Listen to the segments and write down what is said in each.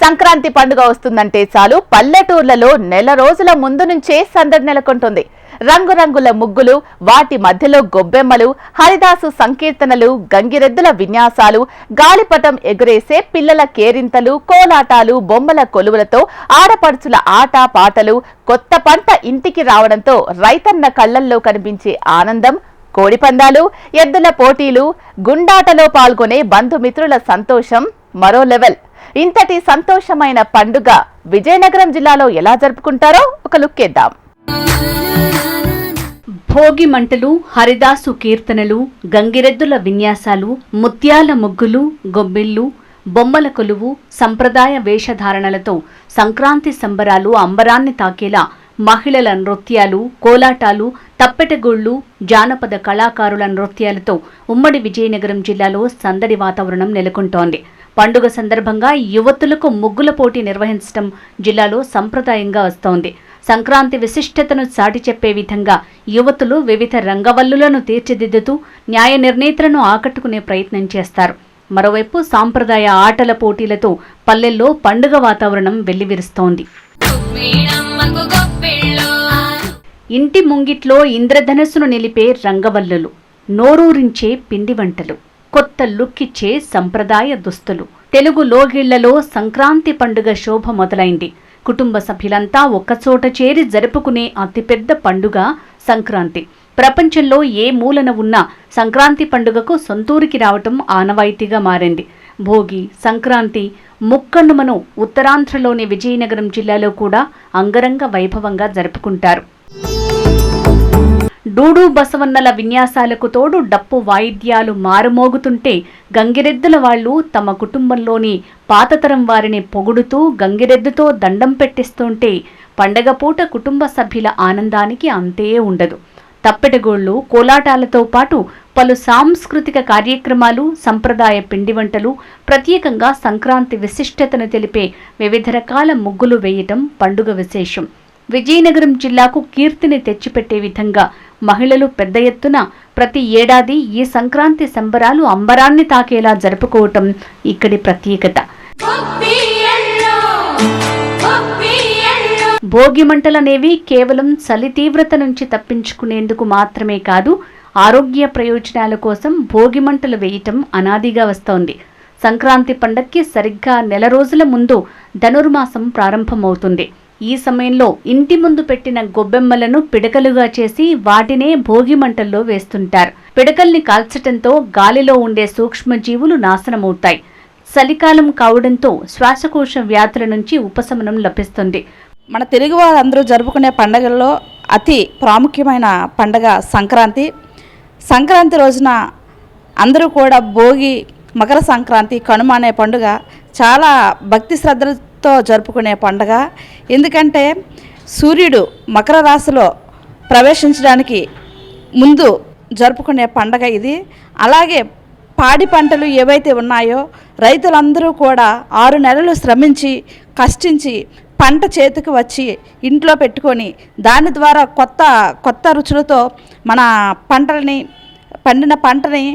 సంక్రాంతి పండుగ వస్తుందంటే చాలు పల్లెటూర్లలో నెల రోజుల ముందు నుంచే సందడి నెలకొంటుంది. రంగురంగుల ముగ్గులు, వాటి మధ్యలో గొబ్బెమ్మలు, హరిదాసు సంకీర్తనలు, గంగిరెద్దుల విన్యాసాలు, గాలిపటం ఎగురేసే పిల్లల కేరింతలు, కోలాటాలు, బొమ్మల కొలువులతో ఆడపడుచుల ఆట పాటలు, కొత్త పంట ఇంటికి రావడంతో రైతన్న కళ్లల్లో కనిపించే ఆనందం, కోడిపందాలు, ఎద్దుల పోటీలు, గుండాటలో పాల్గొనే బంధుమిత్రుల సంతోషం మరో లెవెల్. ఇంతటి సంతోషమైన పండుగ విజయనగరం జిల్లాలో ఎలా జరుపుకుంటారో ఒక లుక్కేద్దాం. భోగి మంటలు, హరిదాసు కీర్తనలు, గంగిరెద్దుల విన్యాసాలు, ముత్యాల ముగ్గులు, గొబ్బిళ్లు, బొమ్మల కొలువు, సంప్రదాయ వేషధారణలతో సంక్రాంతి సంబరాలు అంబరాన్ని తాకేలా మహిళల నృత్యాలు, కోలాటాలు, తప్పెటగూళ్లు, జానపద కళాకారుల నృత్యాలతో ఉమ్మడి విజయనగరం జిల్లాలో సందడి వాతావరణం నెలకొంటోంది. పండుగ సందర్భంగా యువతులకు ముగ్గుల పోటీ నిర్వహించడం జిల్లాలో సంప్రదాయంగా వస్తోంది. సంక్రాంతి విశిష్టతను చాటి చెప్పే విధంగా యువతులు వివిధ రంగవల్లులను తీర్చిదిద్దుతూ న్యాయ నిర్ణేతలను ఆకట్టుకునే ప్రయత్నం చేస్తారు. మరోవైపు సాంప్రదాయ ఆటల పోటీలతో పల్లెల్లో పండుగ వాతావరణం వెల్లివిరుస్తోంది. ఇంటి ముంగిట్లో ఇంద్రధనస్సును నిలిపే రంగవల్లులు, నోరూరించే పిండి వంటలు, కొత్త లుక్కిచ్చే సంప్రదాయ దుస్తులు. తెలుగు లోగిళ్లలో సంక్రాంతి పండుగ శోభ మొదలైంది. కుటుంబ సభ్యులంతా ఒక్కచోట చేరి జరుపుకునే అతిపెద్ద పండుగ సంక్రాంతి. ప్రపంచంలో ఏ మూలన ఉన్నా సంక్రాంతి పండుగకు సొంతూరికి రావటం ఆనవాయితీగా మారింది. భోగి, సంక్రాంతి, ముక్కనుమను ఉత్తరాంధ్రలోని విజయనగరం జిల్లాలో కూడా అంగరంగ వైభవంగా జరుపుకుంటారు. డూడు బసవన్నల విన్యాసాలకు తోడు డప్పు వాయిద్యాలు మారుమోగుతుంటే గంగిరెద్దుల వాళ్లు తమ కుటుంబంలోని పాతతరం వారిని పొగుడుతూ గంగిరెద్దుతో దండం పెట్టిస్తుంటే పండగ పూట కుటుంబ సభ్యుల ఆనందానికి అంతే ఉండదు. తప్పెటగోళ్లు, కోలాటాలతో పాటు పలు సాంస్కృతిక కార్యక్రమాలు, సంప్రదాయ పిండి వంటలు, ప్రత్యేకంగా సంక్రాంతి విశిష్టతను తెలిపే వివిధ రకాల ముగ్గులు వేయటం పండుగ విశేషం. విజయనగరం జిల్లాకు కీర్తిని తెచ్చిపెట్టే విధంగా మహిళలు పెద్ద ఎత్తున ప్రతి ఏడాది ఈ సంక్రాంతి సంబరాలు అంబరాన్ని తాకేలా జరుపుకోవటం ఇక్కడి ప్రత్యేకత. భోగి మంటలనేవి కేవలం చలి తీవ్రత నుంచి తప్పించుకునేందుకు మాత్రమే కాదు, ఆరోగ్య ప్రయోజనాల కోసం భోగి మంటలు వేయటం అనాదిగా వస్తోంది. సంక్రాంతి పండక్కి సరిగ్గా నెల రోజుల ముందు ధనుర్మాసం ప్రారంభమవుతుంది. ఈ సమయంలో ఇంటి ముందు పెట్టిన గొబ్బెమ్మలను పిడకలుగా చేసి వాటినే భోగి మంటల్లో వేస్తుంటారు. పిడకల్ని కాల్చటంతో గాలిలో ఉండే సూక్ష్మజీవులు నాశనమవుతాయి. చలికాలం కావడంతో శ్వాసకోశ వ్యాధుల నుంచి ఉపశమనం లభిస్తుంది. మన తెలుగు వారందరూ జరుపుకునే పండుగల్లో అతి ప్రాముఖ్యమైన పండుగ సంక్రాంతి. సంక్రాంతి రోజున అందరూ కూడా భోగి, మకర సంక్రాంతి, కనుమ అనే పండుగ చాలా భక్తి శ్రద్ధలతో జరుపుకునే పండుగ. ఎందుకంటే సూర్యుడు మకర రాశిలో ప్రవేశించడానికి ముందు జరుపుకునే పండుగ ఇది. అలాగే పాడి పంటలు ఏవైతే ఉన్నాయో రైతులందరూ కూడా 6 నెలలు శ్రమించి కష్టించి పంట చేతికి వచ్చి ఇంట్లో పెట్టుకొని దాని ద్వారా కొత్త రుచులతో మన పండిన పంటని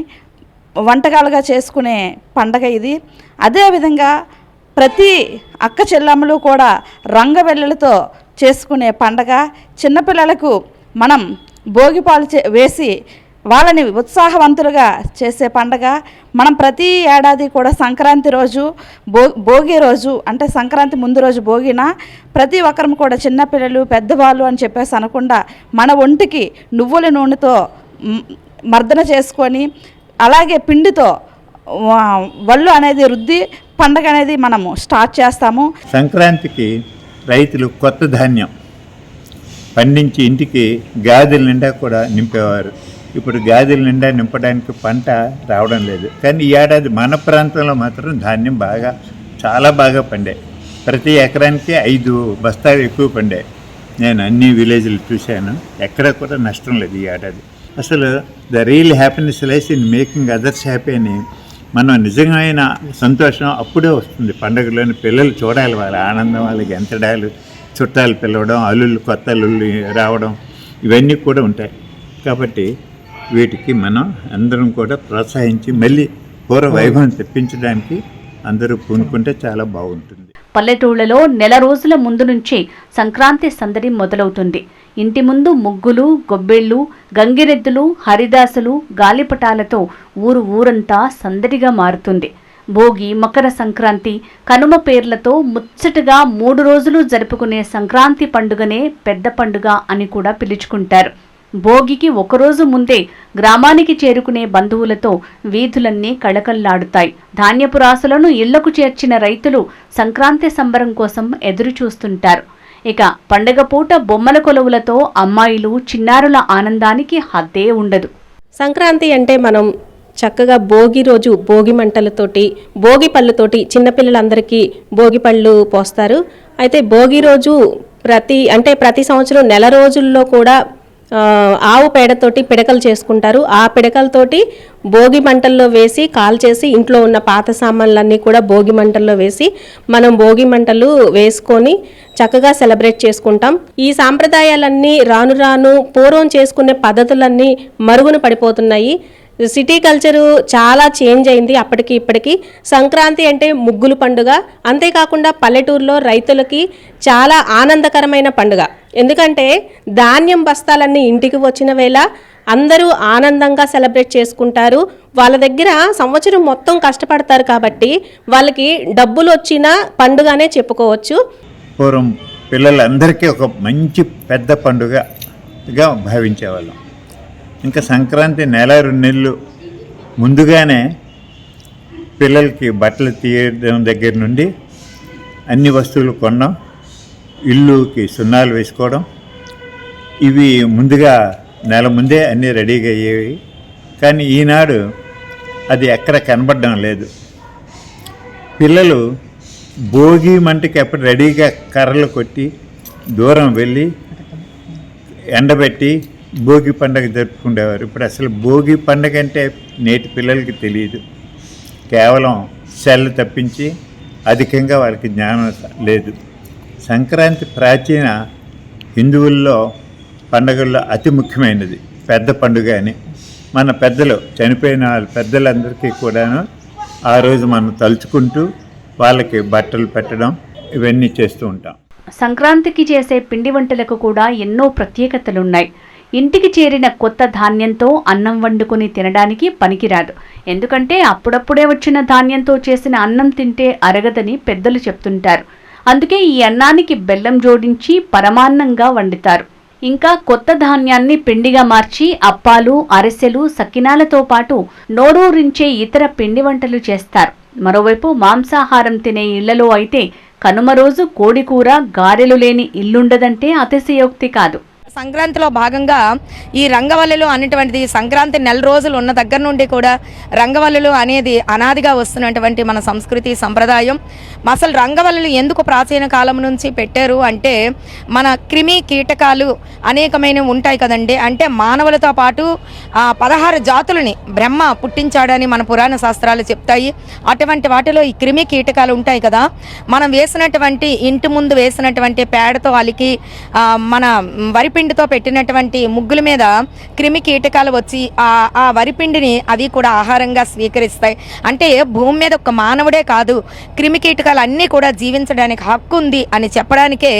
వంటకాలుగా చేసుకునే పండగ ఇది. అదేవిధంగా ప్రతి అక్క చెల్లెమ్మలు కూడా రంగవెల్లులతో చేసుకునే పండగ. చిన్నపిల్లలకు మనం భోగిపాలు వేసి వాళ్ళని ఉత్సాహవంతులుగా చేసే పండగ. మనం ప్రతి ఏడాది కూడా సంక్రాంతి రోజు భోగి రోజు అంటే సంక్రాంతి ముందు రోజు భోగిన ప్రతి ఒక్కరం కూడా చిన్నపిల్లలు, పెద్దవాళ్ళు అని చెప్పేసి అనకుండా మన ఒంటికి నువ్వుల నూనెతో మర్దన చేసుకొని అలాగే పిండితో వళ్ళు అనేది రుద్ది పండగ అనేది మనము స్టార్ట్ చేస్తాము. సంక్రాంతికి రైతులు కొత్త ధాన్యం పండించి ఇంటికి గాదెల నిండా కూడా నింపేవారు. ఇప్పుడు గాదెల నిండా నింపడానికి పంట రావడం లేదు. కానీ ఈ ఏడాది మన ప్రాంతంలో మాత్రం ధాన్యం చాలా బాగా పండాయి. ప్రతి ఎకరానికి 5 బస్తాలు ఎక్కువ పండాయి. నేను అన్ని విలేజ్లు చూశాను, ఎక్కడ కూడా నష్టం లేదు ఈ ఏడాది. అసలు the real happiness lies in making others happy అని మనం నిజమైన సంతోషం అప్పుడే వస్తుంది. పండుగలోని పిల్లలు చూడాలి, వాళ్ళ ఆనందం, వాళ్ళకి ఎంతడాలు, చుట్టాలు పిలవడం, అల్లుళ్ళు, కొత్త అల్లుళ్ళు రావడం, ఇవన్నీ కూడా ఉంటాయి. కాబట్టి వీటికి మనం అందరం కూడా ప్రోత్సహించి మళ్ళీ పూర్వ వైభవం తెప్పించడానికి అందరూ పూనుకుంటే చాలా బాగుంటుంది. పల్లెటూళ్లలో నెల రోజుల ముందు నుంచే సంక్రాంతి సందడి మొదలవుతుంది. ఇంటి ముందు ముగ్గులు, గొబ్బిళ్లు, గంగిరెద్దులు, హరిదాసులు, గాలిపటాలతో ఊరంతా సందడిగా మారుతుంది. భోగి, మకర సంక్రాంతి, కనుమ పేర్లతో ముచ్చటగా 3 రోజులు జరుపుకునే సంక్రాంతి పండుగనే పెద్ద పండుగ అని కూడా పిలుచుకుంటారు. భోగికి ఒకరోజు ముందే గ్రామానికి చేరుకునే బంధువులతో వీధులన్నీ కళకళ్లాడుతాయి. ధాన్యపు రాసులను ఇళ్లకు చేర్చిన రైతులు సంక్రాంతి సంబరం కోసం ఎదురు చూస్తుంటారు. ఇక పండగ పూట బొమ్మల కొలువులతో అమ్మాయిలు, చిన్నారుల ఆనందానికి హద్దే ఉండదు. సంక్రాంతి అంటే మనం చక్కగా భోగి రోజు భోగి మంటలతోటి, భోగి పళ్ళుతోటి చిన్నపిల్లలందరికీ భోగి పళ్ళు పోస్తారు. అయితే భోగి రోజు ప్రతి సంవత్సరం నెల రోజుల్లో కూడా ఆవు పేడతోటి పిడకలు చేసుకుంటారు. ఆ పిడకలతోటి భోగి మంటల్లో వేసి కాల్చేసి ఇంట్లో ఉన్న పాత సామాన్లన్నీ కూడా భోగి మంటల్లో వేసి మనం భోగి మంటలు వేసుకొని చక్కగా సెలబ్రేట్ చేసుకుంటాం. ఈ సాంప్రదాయాలన్నీ రాను రాను పూర్వం చేసుకునే పద్ధతులన్నీ మరుగున పడిపోతున్నాయి. సిటీ కల్చరు చాలా చేంజ్ అయింది అప్పటికి ఇప్పటికి. సంక్రాంతి అంటే ముగ్గులు పండుగ, అంతేకాకుండా పల్లెటూరులో రైతులకి చాలా ఆనందకరమైన పండుగ. ఎందుకంటే ధాన్యం బస్తాలన్నీ ఇంటికి వచ్చిన వేళ అందరూ ఆనందంగా సెలబ్రేట్ చేసుకుంటారు. వాళ్ళ దగ్గర సంవత్సరం మొత్తం కష్టపడతారు కాబట్టి వాళ్ళకి డబ్బులు వచ్చిన పండుగనే చెప్పుకోవచ్చు. పూర్వం పిల్లలందరికీ ఒక మంచి పెద్ద పండుగగా భావించేవాళ్ళం. ఇంకా సంక్రాంతి నెల 2 నెలలు ముందుగానే పిల్లలకి బట్టలు తీయడం దగ్గర నుండి అన్ని వస్తువులు కొనడం, ఇల్లుకి సున్నాలు వేసుకోవడం, ఇవి ముందుగా నెల ముందే అన్నీ రెడీగా అయ్యేవి. కానీ ఈనాడు అది ఎక్కడ కనబడడం లేదు. పిల్లలు భోగి మంటకి అప్పుడు రెడీగా కర్రలు కొట్టి దూరం వెళ్ళి ఎండబెట్టి భోగి పండుగ జరుపుకునేవారు. ఇప్పుడు అసలు భోగి పండుగ అంటే నేటి పిల్లలకి తెలియదు. కేవలం సెల్ తప్పించి అధికంగా వాళ్ళకి జ్ఞానం లేదు. సంక్రాంతి ప్రాచీన హిందువుల్లో పండుగల్లో అతి ముఖ్యమైనది, పెద్ద పండుగ అని. మన పెద్దలు, చనిపోయిన వాళ్ళ పెద్దలందరికీ కూడాను ఆ రోజు మనం తలుచుకుంటూ వాళ్ళకి బట్టలు పెట్టడం ఇవన్నీ చేస్తూ ఉంటాం. సంక్రాంతికి చేసే పిండి వంటలకు కూడా ఎన్నో ప్రత్యేకతలున్నాయి. ఇంటికి చేరిన కొత్త ధాన్యంతో అన్నం వండుకొని తినడానికి పనికిరాదు. ఎందుకంటే అప్పుడప్పుడే వచ్చిన ధాన్యంతో చేసిన అన్నం తింటే అరగదని పెద్దలు చెప్తుంటారు. అందుకే ఈ అన్నానికి బెల్లం జోడించి పరమాన్నంగా వండుతారు. ఇంకా కొత్త ధాన్యాన్ని పిండిగా మార్చి అప్పాలు, అరిసెలు, సకినాలతో పాటు నోరూరించే ఇతర పిండి వంటలు చేస్తారు. మరోవైపు మాంసాహారం తినే ఇళ్లలో అయితే కనుమ రోజు కోడికూర, గారెలు లేని ఇల్లుండదంటే అతిశయోక్తి కాదు. సంక్రాంతిలో భాగంగా ఈ రంగవల్లులు అనేటువంటిది సంక్రాంతి నెల రోజులు ఉన్న దగ్గర నుండి కూడా రంగవల్లులు అనేది అనాదిగా వస్తున్నటువంటి మన సంస్కృతి సంప్రదాయం. అసలు రంగవల్లులు ఎందుకు ప్రాచీన కాలం నుంచి పెట్టారు అంటే మన క్రిమి కీటకాలు అనేకమైనవి ఉంటాయి కదండి. అంటే మానవులతో పాటు 16 జాతులని బ్రహ్మ పుట్టించాడని మన పురాణ శాస్త్రాలు చెప్తాయి. అటువంటి వాటిలో ఈ క్రిమి కీటకాలు ఉంటాయి కదా. మనం వేసినటువంటి ఇంటి ముందు వేసినటువంటి పేడతో అలికి మన వరిపిండితో పెట్టినటువంటి ముగ్గుల మీద క్రిమి కీటకాలు వచ్చి ఆ వరిపిండిని అవి కూడా ఆహారంగా స్వీకరిస్తాయి. అంటే భూమి మీద ఒక మానవుడే కాదు, క్రిమి కీటకాలు అన్నీ కూడా జీవించడానికి హక్కు ఉంది అని చెప్పడానికే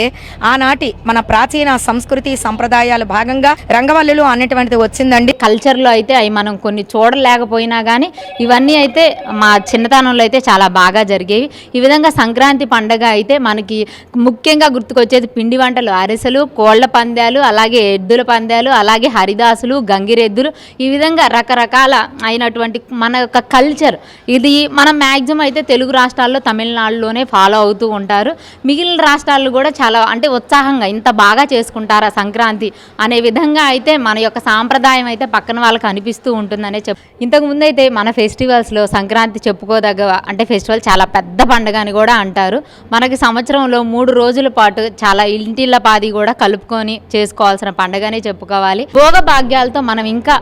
ఆనాటి మన ప్రాచీన సంస్కృతి సంప్రదాయాలు భాగంగా రంగవల్లులు అనేటువంటిది వచ్చిందండి. కల్చర్లో అయితే అవి మనం కొన్ని చూడలేకపోయినా కానీ ఇవన్నీ అయితే మా చిన్నతనంలో అయితే చాలా బాగా జరిగేవి. ఈ విధంగా సంక్రాంతి పండగ అయితే మనకి ముఖ్యంగా గుర్తుకొచ్చేది పిండి వంటలు, అరిసెలు, కోళ్ల పందాలు, అలాగే ఎద్దుల పందాలు, అలాగే హరిదాసులు, గంగిరెద్దులు, ఈ విధంగా రకరకాల అయినటువంటి మన యొక్క కల్చర్ ఇది మనం మ్యాక్సిమం అయితే తెలుగు రాష్ట్రాల్లో, తమిళనాడులోనే ఫాలో అవుతూ ఉంటారు. మిగిలిన రాష్ట్రాల్లో కూడా చాలా అంటే ఉత్సాహంగా ఇంత బాగా చేసుకుంటారా సంక్రాంతి అనే విధంగా అయితే మన యొక్క సాంప్రదాయం అయితే పక్కన వాళ్ళకి అనిపిస్తూ ఉంటుందనే ఇంతకుముందు అయితే మన ఫెస్టివల్స్లో సంక్రాంతి చెప్పుకోదగ్గ అంటే ఫెస్టివల్ చాలా పెద్ద పండుగ అని కూడా అంటారు. మనకి సంవత్సరంలో 3 రోజుల పాటు చాలా ఇంటిళ్ళ పాది కూడా కలుపుకొని చేసుకోవాల్సిన పండుగనే చెప్పుకోవాలి. భోగ భాగ్యాలతో మనం ఇంకా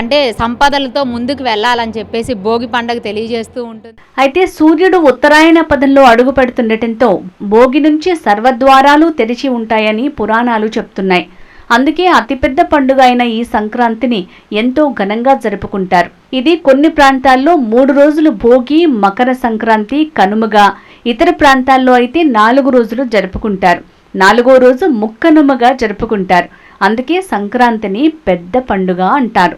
అంటే సంపదలతో ముందుకు వెళ్ళాలని చెప్పేసి భోగి పండుగ తెలియజేస్తూ ఉంటుంది. అయితే సూర్యుడు ఉత్తరాయణ పదంలో అడుగు పెడుతుండటంతో భోగి నుంచి సర్వద్వారాలు తెరిచి ఉంటాయని పురాణాలు చెప్తున్నాయి. అందుకే అతిపెద్ద పండుగ అయిన ఈ సంక్రాంతిని ఎంతో ఘనంగా జరుపుకుంటారు. ఇది కొన్ని ప్రాంతాల్లో 3 రోజులు భోగి, మకర సంక్రాంతి, కనుమగా, ఇతర ప్రాంతాల్లో అయితే 4 రోజులు జరుపుకుంటారు. 4వ రోజు ముక్కనుమగా జరుపుకుంటారు. అందుకే సంక్రాంతిని పెద్ద పండుగ అంటారు.